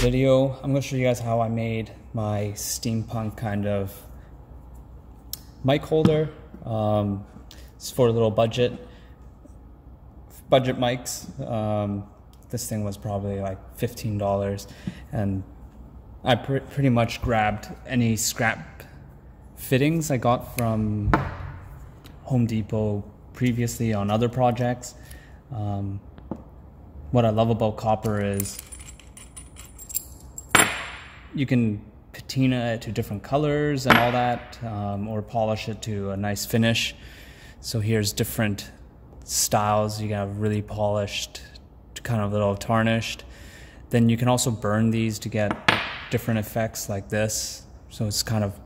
video, I'm going to show you guys how I made my steampunk kind of mic holder. It's for a little budget mics. This thing was probably like $15, and I pretty much grabbed any scrap fittings I got from Home Depot previously on other projects. What I love about copper is you can patina it to different colors and all that, or polish it to a nice finish. So here's different styles. You got really polished to kind of a little tarnished. Then you can also burn these to get different effects like this. So it's kind of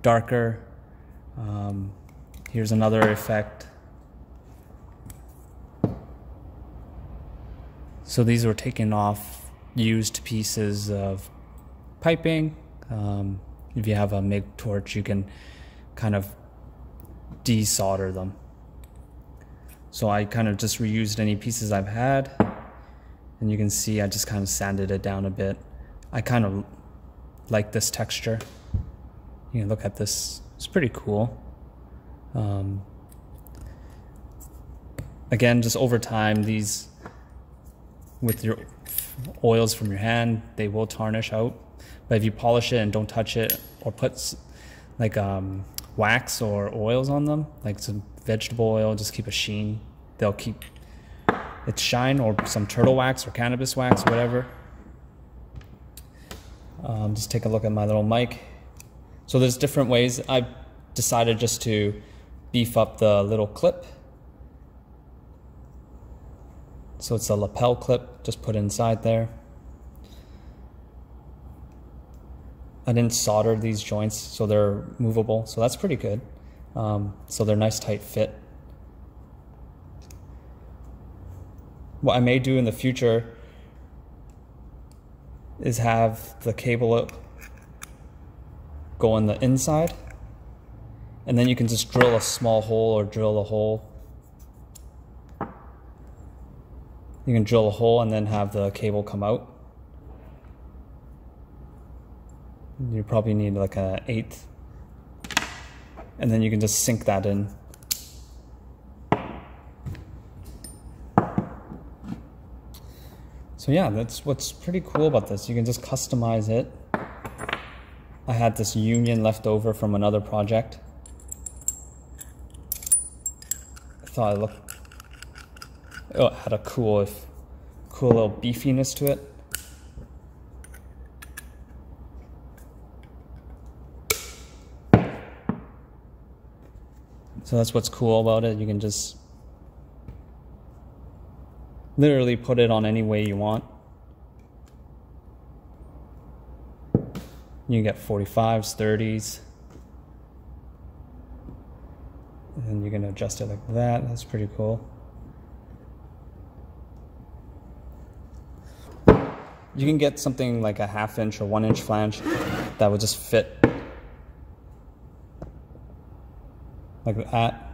darker. Here's another effect. So these were taken off used pieces of piping. If you have a MIG torch, you can kind of desolder them. So I kind of just reused any pieces I've had, and you can see I just kind of sanded it down a bit. I kind of like this texture. You can look at this, it's pretty cool. Again, just over time, these, with your oils from your hand, they will tarnish out. But if you polish it and don't touch it, or put like wax or oils on them, like some vegetable oil, just keep a sheen, they'll keep its shine, or some turtle wax or cannabis wax, whatever. Just take a look at my little mic. So there's different ways. I decided just to beef up the little clip. So it's a lapel clip, just put inside there. I didn't solder these joints, so they're movable, so that's pretty good. So they're nice tight fit. What I may do in the future is have the cable go on the inside, and then you can just drill a small hole or drill a hole. You can drill a hole and then have the cable come out. You probably need like an 1/8, and then you can just sink that in. So yeah, that's what's pretty cool about this. You can just customize it. I had this union left over from another project. I thought it had a cool little beefiness to it. So that's what's cool about it. You can just literally put it on any way you want. You can get 45s, 30s. And you can adjust it like that. That's pretty cool. You can get something like a 1/2 inch or 1 inch flange that would just fit like that.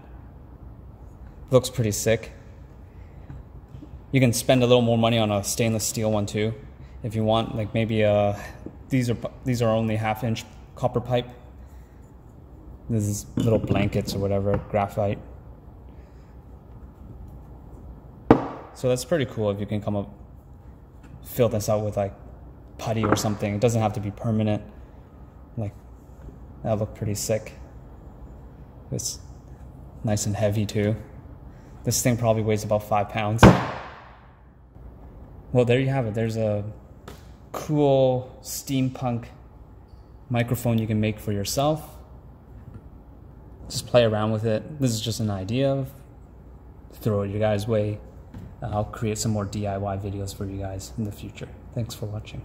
Looks pretty sick. You can spend a little more money on a stainless steel one too, if you want. Like maybe these are only 1/2 inch copper pipe. This is little blankets or whatever, graphite. So that's pretty cool if you can come up, fill this out with like putty or something. It doesn't have to be permanent. Like that'll look pretty sick. It's nice and heavy too. This thing probably weighs about 5 pounds. Well, there you have it. There's a cool steampunk microphone you can make for yourself. Just play around with it. This is just an idea. Throw it your guys' way. I'll create some more DIY videos for you guys in the future. Thanks for watching.